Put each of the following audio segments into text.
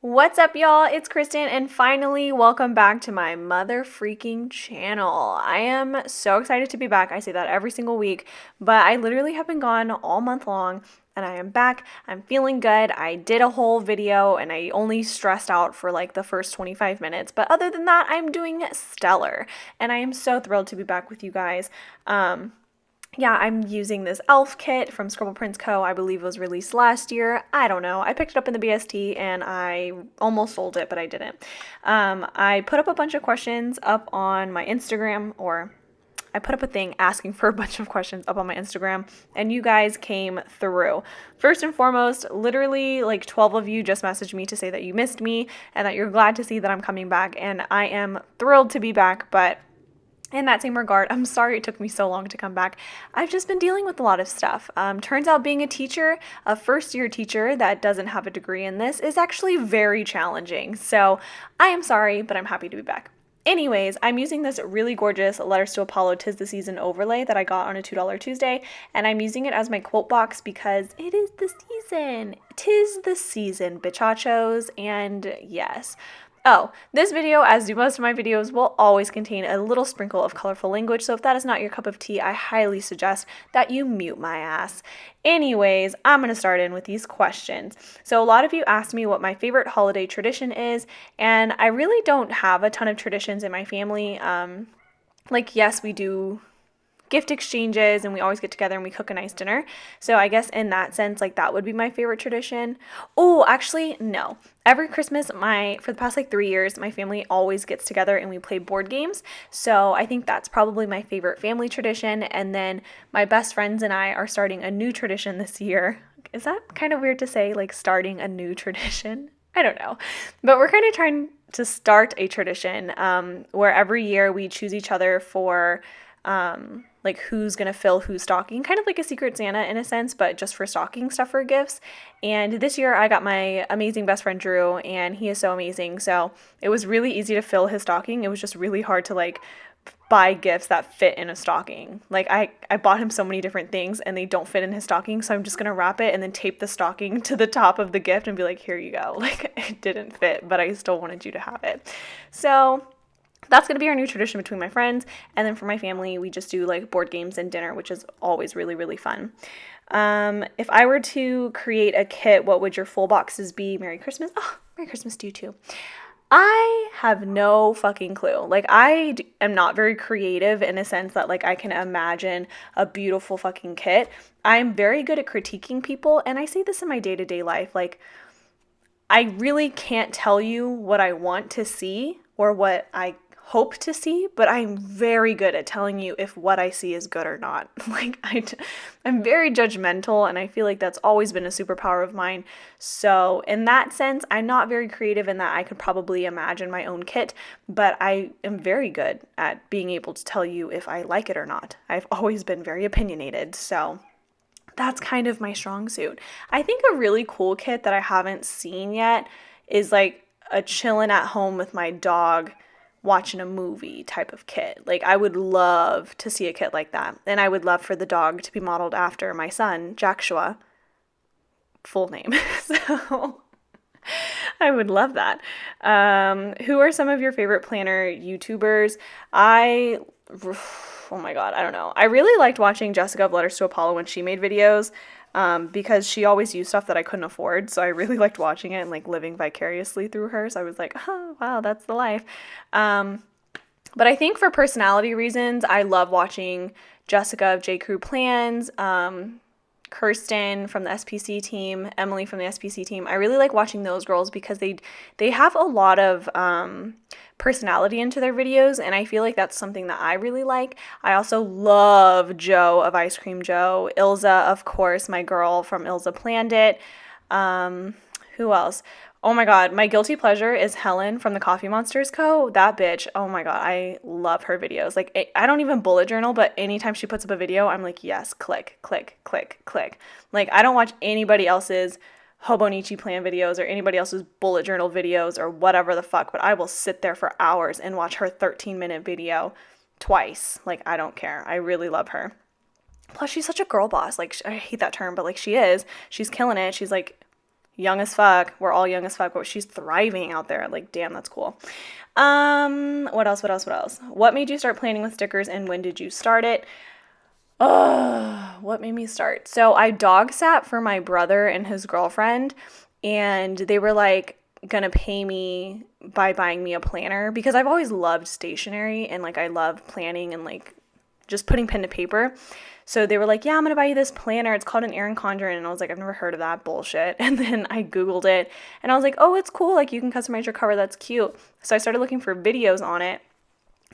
What's up, y'all? It's Kristen, and finally, welcome back to my mother freaking channel. I am so excited to be back. I say that every single week, but I literally have been gone all month long, and I am back. I'm feeling good. I did a whole video, and I only stressed out for like the first 25 minutes, but other than that, I'm doing stellar, and I am so thrilled to be back with you guys. Yeah, I'm using this elf kit from Scribble Co. I believe it was released last year. I don't know. I picked it up in the BST and I almost sold it, but I didn't. I put up a bunch of questions up on my Instagram, or I put up a thing asking for a bunch of questions up on my Instagram, and you guys came through. First and foremost, literally like 12 of you just messaged me to say that you missed me and that you're glad to see that I'm coming back, and I am thrilled to be back, but in that same regard, I'm sorry it took me so long to come back. I've just been dealing with a lot of stuff. Turns out being a teacher, a first-year teacher that doesn't have a degree in this, is actually very challenging. So I am sorry, but I'm happy to be back. Anyways, I'm using this really gorgeous Letters to Apollo 'Tis the Season overlay that I got on a $2 Tuesday, and I'm using it as my quote box because it is the season. 'Tis the season, bitchachos, and yes. Oh, this video, as do most of my videos, will always contain a little sprinkle of colorful language, so if that is not your cup of tea, I highly suggest that you mute my ass. Anyways, I'm going to start in with these questions. So a lot of you asked me what my favorite holiday tradition is, and I really don't have a ton of traditions in my family. Yes, we do gift exchanges and we always get together and we cook a nice dinner. So I guess in that sense, like that would be my favorite tradition. Oh, actually, no. Every Christmas, for the past like 3 years, my family always gets together and we play board games. So I think that's probably my favorite family tradition. And then my best friends and I are starting a new tradition this year. Is that kind of weird to say, like starting a new tradition? I don't know. But we're kind of trying to start a tradition where every year we choose each other for like who's gonna fill whose stocking, kind of like a Secret Santa in a sense, but just for stocking stuff for gifts. And this year I got my amazing best friend Drew, and he is so amazing, so it was really easy to fill his stocking. It was just really hard to like buy gifts that fit in a stocking. Like I bought him so many different things and they don't fit in his stocking, so I'm just gonna wrap it and then tape the stocking to the top of the gift and be like, here you go. Like it didn't fit, but I still wanted you to have it. So that's going to be our new tradition between my friends. And then for my family, we just do like board games and dinner, which is always really, really fun. If I were to create a kit, what would your full boxes be? Merry Christmas. Oh, Merry Christmas to you too. I have no fucking clue. Like I am not very creative in a sense that like I can imagine a beautiful fucking kit. I'm very good at critiquing people. And I say this in my day-to-day life. Like I really can't tell you what I want to see or what I hope to see, but I'm very good at telling you if what I see is good or not. I'm very judgmental, and I feel like that's always been a superpower of mine. So in that sense, I'm not very creative in that I could probably imagine my own kit, but I am very good at being able to tell you if I like it or not. I've always been very opinionated, so that's kind of my strong suit. I think a really cool kit that I haven't seen yet is like a chillin' at home with my dog watching a movie type of kit. Like I would love to see a kit like that. And I would love for the dog to be modeled after my son, Joshua, full name. So I would love that. Who are some of your favorite planner YouTubers? Oh my God, I don't know. I really liked watching Jessica of Letters to Apollo when she made videos. Because she always used stuff that I couldn't afford. So I really liked watching it and like living vicariously through her. So I was like, oh, wow, that's the life. But I think for personality reasons, I love watching Jessica of J. Crew Plans, Kirsten from the SPC team, Emily from the SPC team. I really like watching those girls because they have a lot of personality into their videos, and I feel like that's something that I really like. I also love Joe of Ice Cream Joe, Ilza, of course, my girl from Ilza Planned It. Who else? Oh my God, my guilty pleasure is Helen from the Coffee Monsters Co. That bitch, oh my God, I love her videos. Like, I don't even bullet journal, but anytime she puts up a video, I'm like, yes, click, click, click, click. Like, I don't watch anybody else's Hobonichi plan videos or anybody else's bullet journal videos or whatever the fuck, but I will sit there for hours and watch her 13-minute video twice. Like, I don't care. I really love her. Plus, she's such a girl boss. Like, I hate that term, but like she is. She's killing it. She's like young as fuck. We're all young as fuck, but she's thriving out there. Like, damn, that's cool. What else? What made you start planning with stickers, and when did you start it? What made me start? So I dog sat for my brother and his girlfriend, and they were like gonna pay me by buying me a planner, because I've always loved stationery and like I love planning and like just putting pen to paper. So they were like, yeah, I'm gonna buy you this planner. It's called an Erin Condren. And I was like, I've never heard of that bullshit. And then I Googled it and I was like, oh, it's cool. Like, you can customize your cover. That's cute. So I started looking for videos on it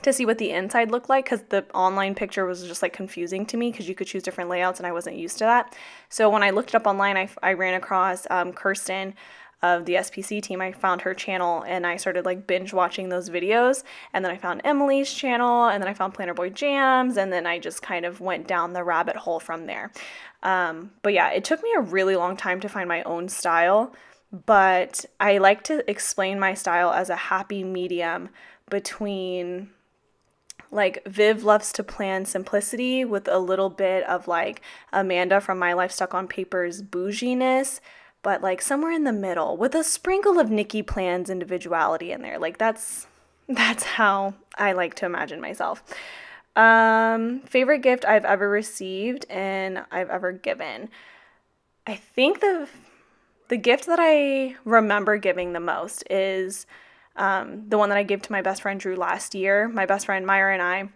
to see what the inside looked like, because the online picture was just like confusing to me, because you could choose different layouts and I wasn't used to that. So when I looked it up online, I ran across Kirsten of the SPC team. I found her channel and I started like binge watching those videos, and then I found Emily's channel, and then I found Planner Boy Jams, and then I just kind of went down the rabbit hole from there. But yeah, it took me a really long time to find my own style, but I like to explain my style as a happy medium between like Viv loves to plan simplicity with a little bit of like Amanda from My Life Stuck on Paper's bouginess, but like somewhere in the middle with a sprinkle of Nikki Plan's individuality in there. Like that's how I like to imagine myself. Favorite gift I've ever received and I've ever given. I think the gift that I remember giving the most is the one that I gave to my best friend Drew last year. My best friend Myra and I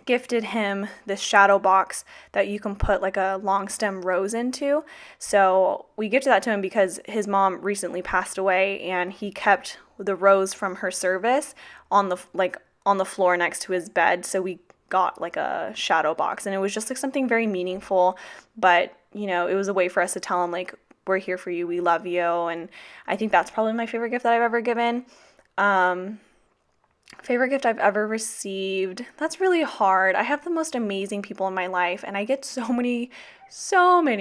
gifted him this shadow box that you can put like a long stem rose into. So we gifted that to him because his mom recently passed away, and he kept the rose from her service on the floor next to his bed. So we got like a shadow box, and it was just like something very meaningful, but you know, it was a way for us to tell him like, we're here for you, we love you. And I think that's probably my favorite gift that I've ever given. Favorite gift I've ever received. That's really hard. I have the most amazing people in my life, and I get so many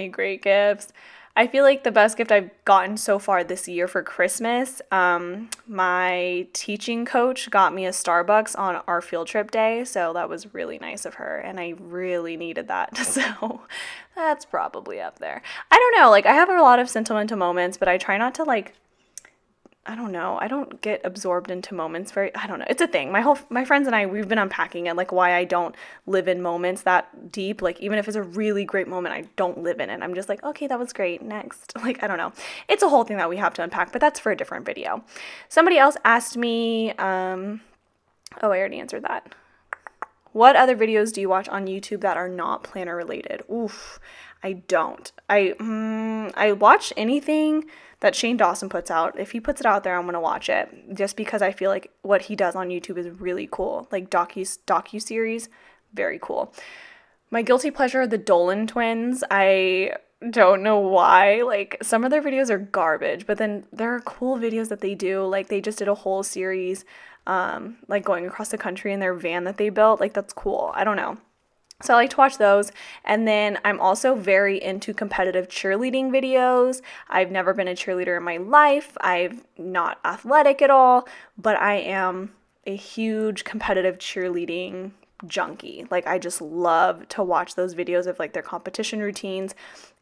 great gifts. I feel like the best gift I've gotten so far this year for Christmas, my teaching coach got me a Starbucks on our field trip day, so that was really nice of her, and I really needed that, so that's probably up there. I don't know, like I have a lot of sentimental moments, but I try not to like, I don't know. I don't get absorbed into moments I don't know. It's a thing. My friends and I, we've been unpacking it, like why I don't live in moments that deep. Like even if it's a really great moment, I don't live in it. I'm just like, okay, that was great. Next. Like, I don't know. It's a whole thing that we have to unpack, but that's for a different video. Somebody else asked me, I already answered that. What other videos do you watch on YouTube that are not planner related? Oof, I don't. I watch anything that Shane Dawson puts out. If he puts it out there, I'm going to watch it, just because I feel like what he does on YouTube is really cool. Like docu-series, very cool. My guilty pleasure are the Dolan twins. I don't know why. Like some of their videos are garbage, but then there are cool videos that they do. Like they just did a whole series like going across the country in their van that they built. Like that's cool. I don't know. So I like to watch those. And then I'm also very into competitive cheerleading videos. I've never been a cheerleader in my life. I'm not athletic at all, but I am a huge competitive cheerleading junkie. Like I just love to watch those videos of like their competition routines.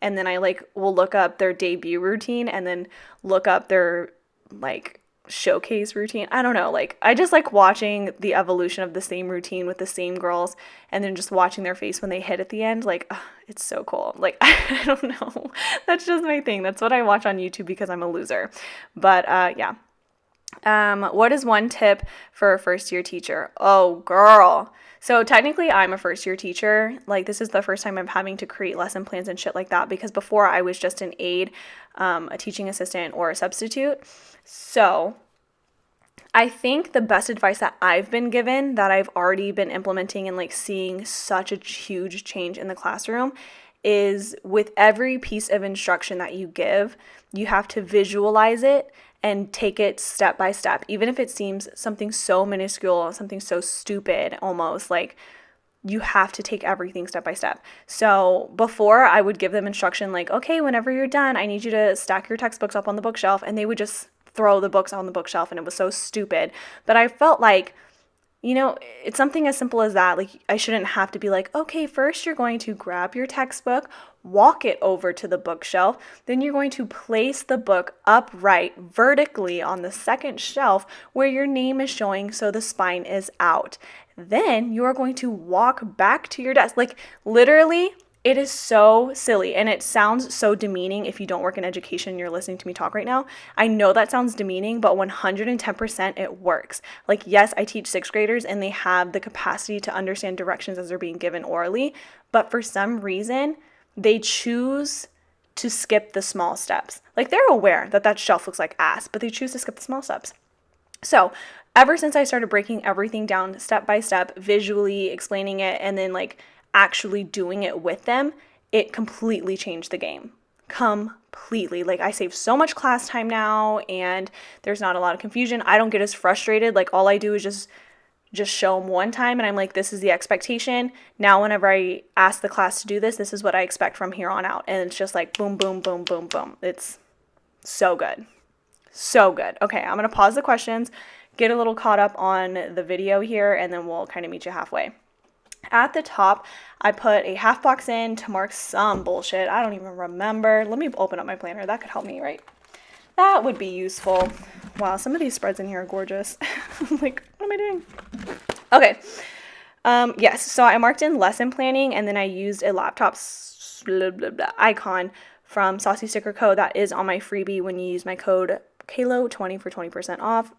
And then I like will look up their debut routine and then look up their like showcase routine. I don't know, like I just like watching the evolution of the same routine with the same girls, and then just watching their face when they hit at the end. Like it's so cool. Like I don't know, that's just my thing. That's what I watch on YouTube because I'm a loser. But yeah. What is one tip for a first year teacher? Oh girl, so technically I'm a first year teacher. Like this is the first time I'm having to create lesson plans and shit like that, because before I was just an aide, a teaching assistant, or a substitute. So I think the best advice that I've been given, that I've already been implementing and like seeing such a huge change in the classroom, is with every piece of instruction that you give, you have to visualize it and take it step by step. Even if it seems something so minuscule, something so stupid almost, like you have to take everything step by step. So before I would give them instruction like, okay, whenever you're done, I need you to stack your textbooks up on the bookshelf, and they would just throw the books on the bookshelf, and it was so stupid. But I felt like you know, it's something as simple as that. Like, I shouldn't have to be like, okay, first you're going to grab your textbook, walk it over to the bookshelf, then you're going to place the book upright vertically on the second shelf where your name is showing so the spine is out. Then you are going to walk back to your desk. Like, literally, it is so silly, and it sounds so demeaning if you don't work in education and you're listening to me talk right now. I know that sounds demeaning, but 110% it works. Like, yes, I teach sixth graders and they have the capacity to understand directions as they're being given orally, but for some reason, they choose to skip the small steps. Like, they're aware that that shelf looks like ass, but they choose to skip the small steps. So ever since I started breaking everything down step by step, visually explaining it, and then like actually doing it with them, it completely changed the game. Completely. Like, I save so much class time now, and there's not a lot of confusion. I don't get as frustrated. Like, all I do is just show them one time, and I'm like, this is the expectation. Now whenever I ask the class to do this, this is what I expect from here on out. And it's just like boom, boom, boom, boom, boom. It's so good. So good. Okay, I'm going to pause the questions, get a little caught up on the video here, and then we'll kind of meet you halfway. At the top, I put a half box in to mark some bullshit. I don't even remember. Let me open up my planner. That could help me, right? That would be useful. Wow, some of these spreads in here are gorgeous. I'm like, what am I doing? Okay. Yes, so I marked in lesson planning, and then I used a laptop icon from Saucy Sticker Co. That is on my freebie when you use my code KALO20 for 20% off,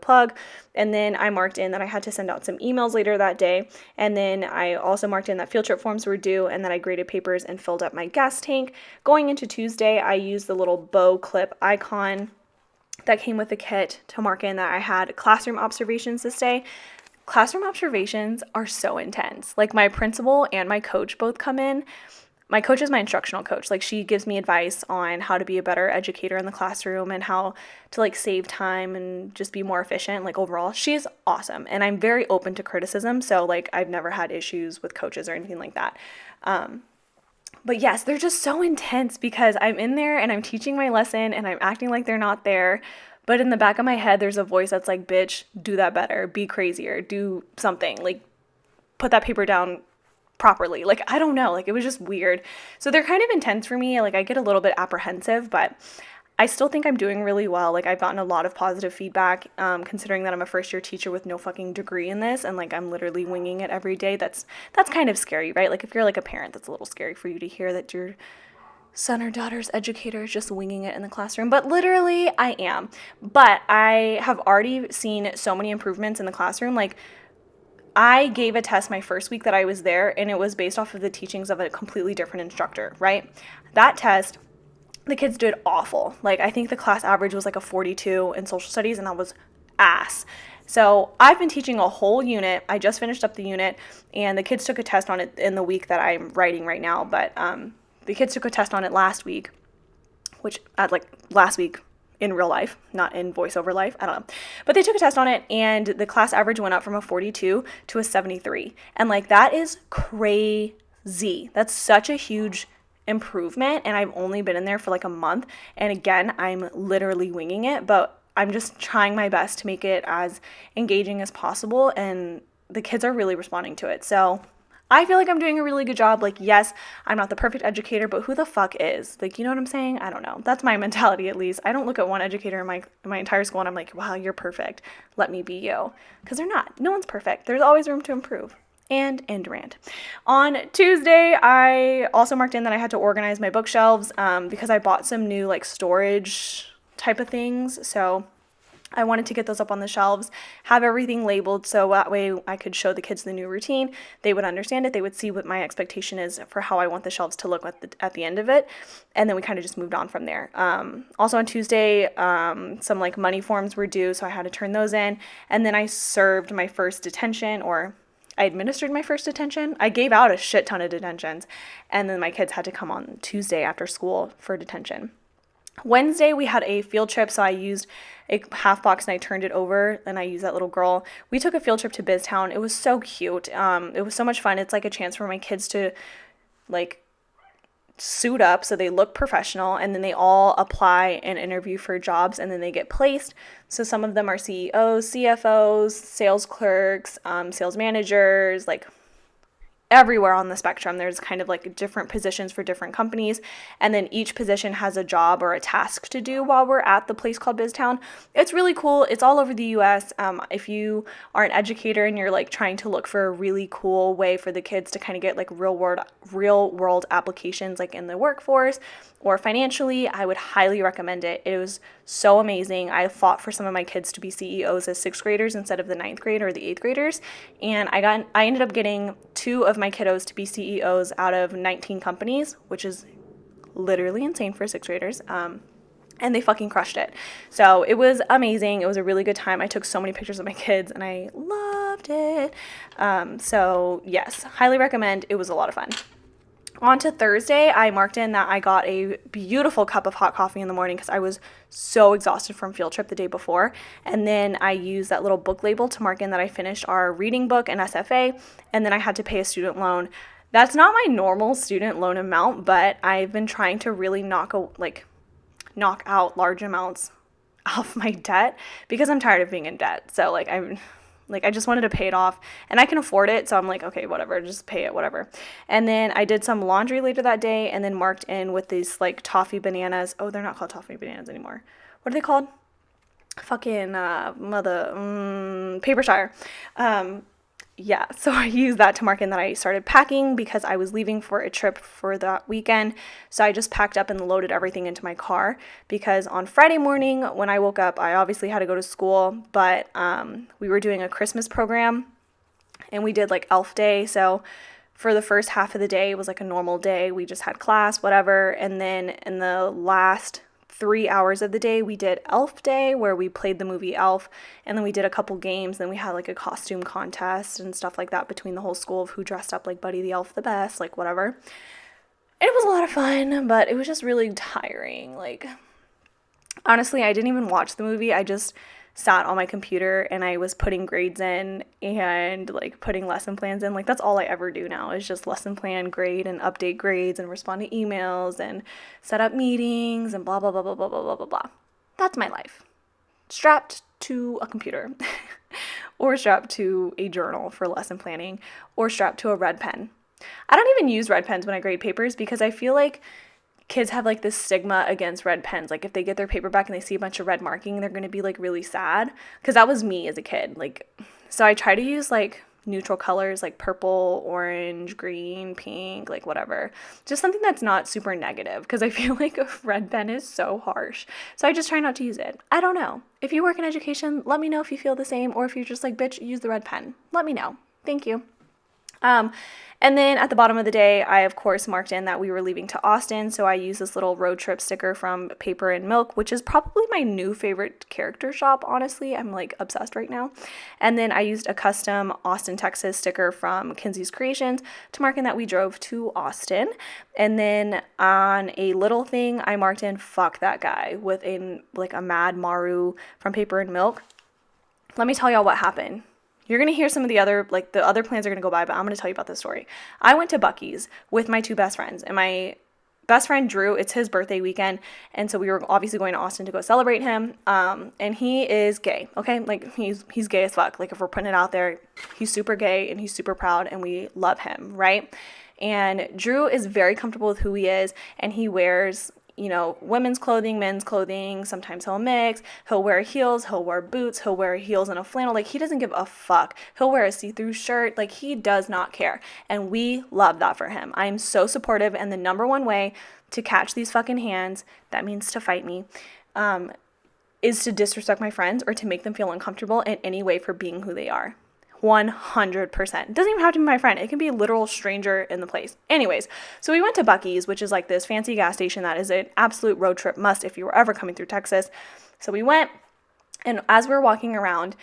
plug. And then I marked in that I had to send out some emails later that day. And then I also marked in that field trip forms were due, and then I graded papers and filled up my gas tank. Going into Tuesday, I used the little bow clip icon that came with the kit to mark in that I had classroom observations this day. Classroom observations are so intense. Like, my principal and my coach both come in. My coach is my instructional coach. Like, she gives me advice on how to be a better educator in the classroom and how to like save time and just be more efficient. Like, overall, she's awesome. And I'm very open to criticism. So like, I've never had issues with coaches or anything like that. But yes, they're just so intense because I'm in there and I'm teaching my lesson and I'm acting like they're not there. But in the back of my head, there's a voice that's like, bitch, do that better, be crazier, do something, like put that paper down properly. Like, I don't know, like, it was just weird. So they're kind of intense for me. Like, I get a little bit apprehensive, but I still think I'm doing really well. Like, I've gotten a lot of positive feedback, considering that I'm a first year teacher with no fucking degree in this, and like, I'm literally winging it every day. That's kind of scary, right? Like, if you're like a parent, that's a little scary for you to hear that your son or daughter's educator is just winging it in the classroom, but literally I am. But I have already seen so many improvements in the classroom. Like, I gave a test my first week that I was there, and it was based off of the teachings of a completely different instructor, right? That test, the kids did awful. Like, I think the class average was like a 42 in social studies, and that was ass. So I've been teaching a whole unit. I just finished up the unit, and the kids took a test on it in the week that I'm writing right now, but the kids took a test on it last week, which last week in real life, not in voiceover life, I don't know. But they took a test on it, and the class average went up from a 42 to a 73. And like, that is crazy. That's such a huge improvement, and I've only been in there for like a month. And again, I'm literally winging it, but I'm just trying my best to make it as engaging as possible, and the kids are really responding to it. So I feel like I'm doing a really good job. Like, yes, I'm not the perfect educator, but who the fuck is? Like, you know what I'm saying? I don't know. That's my mentality, at least. I don't look at one educator in my entire school and I'm like, wow, you're perfect. Let me be you. Because they're not. No one's perfect. There's always room to improve. And end rant. On Tuesday, I also marked in that I had to organize my bookshelves because I bought some new like storage type of things. So I wanted to get those up on the shelves, have everything labeled so that way I could show the kids the new routine. They would understand it. They would see what my expectation is for how I want the shelves to look at the end of it. And then we kind of just moved on from there. Also on Tuesday, some like money forms were due, so I had to turn those in. And then I served my first detention, or I administered my first detention. I gave out a shit ton of detentions. And then my kids had to come on Tuesday after school for detention. Wednesday, we had a field trip, so I used a half box and I turned it over, and I used that little girl. We took a field trip to Biztown. It was so cute. It was so much fun. It's like a chance for my kids to like suit up so they look professional, and then they all apply and interview for jobs, and then they get placed. So some of them are CEOs, CFOs, sales clerks, sales managers, like everywhere on the spectrum. There's kind of like different positions for different companies, and then each position has a job or a task to do while we're at the place called BizTown. It's really cool. It's all over the US. If you are an educator and you're like trying to look for a really cool way for the kids to kind of get like real world applications like in the workforce or financially, I would highly recommend it. It was so amazing. I fought for some of my kids to be CEOs as 6th graders instead of the 9th grade or the 8th graders, and I ended up getting 2 of my kiddos to be CEOs out of 19 companies, which is literally insane for 6th graders. And they fucking crushed it. So it was amazing. It was a really good time. I took so many pictures of my kids and I loved it. So yes, highly recommend. It was a lot of fun. On to Thursday, I marked in that I got a beautiful cup of hot coffee in the morning because I was so exhausted from field trip the day before. And then I used that little book label to mark in that I finished our reading book and SFA, and then I had to pay a student loan. That's not my normal student loan amount, but I've been trying to really knock out large amounts off my debt because I'm tired of being in debt. So I just wanted to pay it off, and I can afford it, so I'm like, okay, whatever, just pay it, whatever. And then I did some laundry later that day, and then marked in with these like toffee bananas. Oh, they're not called toffee bananas anymore. What are they called? Fucking paper shire. Yeah, so I used that to mark in that I started packing because I was leaving for a trip for that weekend. So I just packed up and loaded everything into my car because on Friday morning when I woke up, I obviously had to go to school, but we were doing a Christmas program and we did like Elf Day. So for the first half of the day, it was like a normal day. We just had class, whatever. And then in the last 3 hours of the day, we did Elf Day, where we played the movie Elf, and then we did a couple games. Then we had like a costume contest and stuff like that between the whole school of who dressed up like Buddy the Elf the best, like whatever. And it was a lot of fun, but it was just really tiring. Like, honestly, I didn't even watch the movie. I just sat on my computer and I was putting grades in and like putting lesson plans in. Like, that's all I ever do now is just lesson plan, grade, and update grades and respond to emails and set up meetings and blah, blah, blah, blah, blah, blah, blah, blah, blah. That's my life. Strapped to a computer or strapped to a journal for lesson planning or strapped to a red pen. I don't even use red pens when I grade papers because I feel like kids have like this stigma against red pens. Like if they get their paper back and they see a bunch of red marking, they're going to be like really sad, because that was me as a kid. Like, so I try to use like neutral colors like purple, orange, green, pink, like whatever. Just something that's not super negative, because I feel like a red pen is so harsh. So I just try not to use it. I don't know. If you work in education, let me know if you feel the same, or if you're just like, bitch, use the red pen. Let me know. Thank you. And then at the bottom of the day, I, of course, marked in that we were leaving to Austin. So I used this little road trip sticker from Paper and Milk, which is probably my new favorite character shop, honestly. I'm like obsessed right now. And then I used a custom Austin, Texas sticker from Kinsey's Creations to mark in that we drove to Austin. And then on a little thing, I marked in fuck that guy with a mad Maru from Paper and Milk. Let me tell y'all what happened. You're going to hear some of the other plans are going to go by, but I'm going to tell you about this story. I went to Bucky's with my 2 best friends, and my best friend Drew, it's his birthday weekend, and so we were obviously going to Austin to go celebrate him, and he is gay, okay? Like, he's gay as fuck. Like, if we're putting it out there, he's super gay, and he's super proud, and we love him, right? And Drew is very comfortable with who he is, and he wears, women's clothing, men's clothing. Sometimes he'll mix. He'll wear heels. He'll wear boots. He'll wear heels and a flannel. Like, he doesn't give a fuck. He'll wear a see-through shirt. Like, he does not care. And we love that for him. I am so supportive. And the number one way to catch these fucking hands, that means to fight me, is to disrespect my friends or to make them feel uncomfortable in any way for being who they are. 100%. It doesn't even have to be my friend. It can be a literal stranger in the place. Anyways, so we went to Bucky's, which is like this fancy gas station that is an absolute road trip must if you were ever coming through Texas. So we went, and as we're walking around,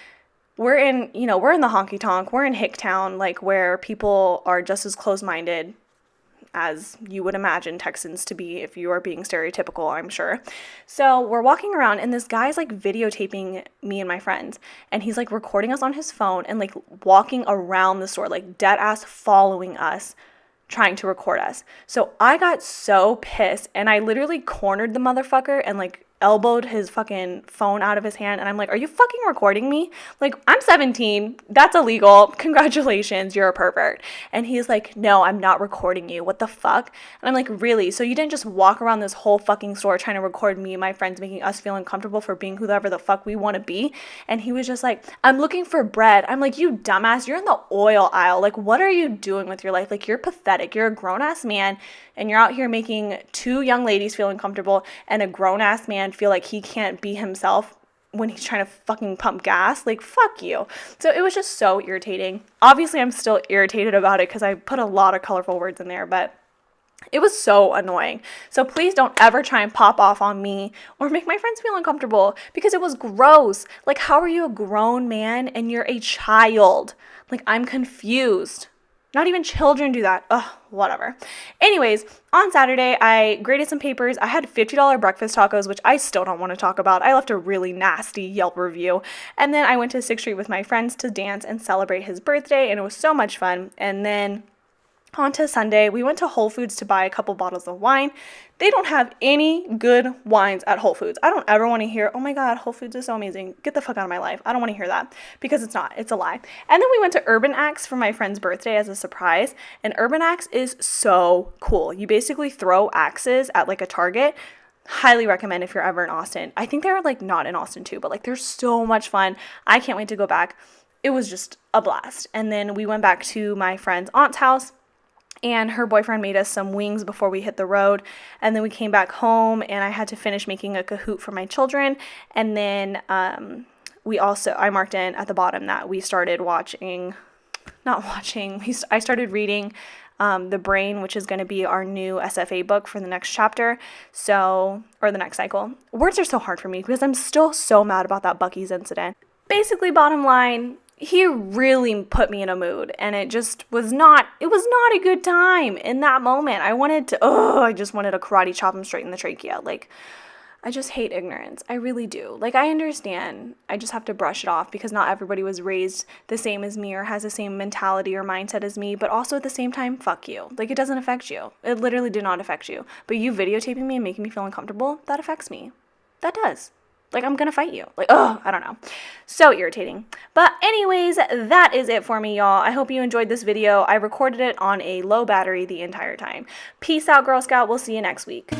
we're in the honky tonk. We're in Hicktown, like where people are just as close-minded as you would imagine Texans to be if you are being stereotypical, I'm sure. So we're walking around and this guy's like videotaping me and my friends, and he's like recording us on his phone and like walking around the store, like dead ass following us trying to record us. So I got so pissed and I literally cornered the motherfucker and like elbowed his fucking phone out of his hand. And I'm like, are you fucking recording me? Like, I'm 17. That's illegal. Congratulations. You're a pervert. And he's like, no, I'm not recording you. What the fuck? And I'm like, really? So you didn't just walk around this whole fucking store trying to record me and my friends, making us feel uncomfortable for being whoever the fuck we want to be? And he was just like, I'm looking for bread. I'm like, you dumbass. You're in the oil aisle. Like, what are you doing with your life? Like, you're pathetic. You're a grown-ass man and you're out here making two young ladies feel uncomfortable and a grown-ass man feel like he can't be himself when he's trying to fucking pump gas. Like, fuck you. So it was just so irritating. Obviously, I'm still irritated about it because I put a lot of colorful words in there, but it was so annoying. So please don't ever try and pop off on me or make my friends feel uncomfortable because it was gross. Like, how are you a grown man and you're a child? Like, I'm confused. Not even children do that. Ugh, whatever. Anyways, on Saturday, I graded some papers. I had $50 breakfast tacos, which I still don't want to talk about. I left a really nasty Yelp review. And then I went to 6th Street with my friends to dance and celebrate his birthday, and it was so much fun. And then on to Sunday, we went to Whole Foods to buy a couple bottles of wine. They don't have any good wines at Whole Foods. I don't ever want to hear, oh my God, Whole Foods is so amazing. Get the fuck out of my life. I don't want to hear that because it's not. It's a lie. And then we went to Urban Axe for my friend's birthday as a surprise. And Urban Axe is so cool. You basically throw axes at like a target. Highly recommend if you're ever in Austin. I think they're like not in Austin too, but like they're so much fun. I can't wait to go back. It was just a blast. And then we went back to my friend's aunt's house. And her boyfriend made us some wings before we hit the road. And then we came back home and I had to finish making a Kahoot for my children. And then I marked in at the bottom that we started I started reading The Brain, which is going to be our new SFA book for the next chapter. Or the next cycle. Words are so hard for me because I'm still so mad about that Bucky's incident. Basically, bottom line, he really put me in a mood and it was not a good time in that moment. I just wanted to karate chop him straight in the trachea. Like, I just hate ignorance. I really do. Like, I understand. I just have to brush it off because not everybody was raised the same as me or has the same mentality or mindset as me, but also at the same time, fuck you. Like, it doesn't affect you. It literally did not affect you. But you videotaping me and making me feel uncomfortable, that affects me. That does. Like, I'm gonna fight you. Like, I don't know. So irritating. But anyways, that is it for me, y'all. I hope you enjoyed this video. I recorded it on a low battery the entire time. Peace out, Girl Scout. We'll see you next week.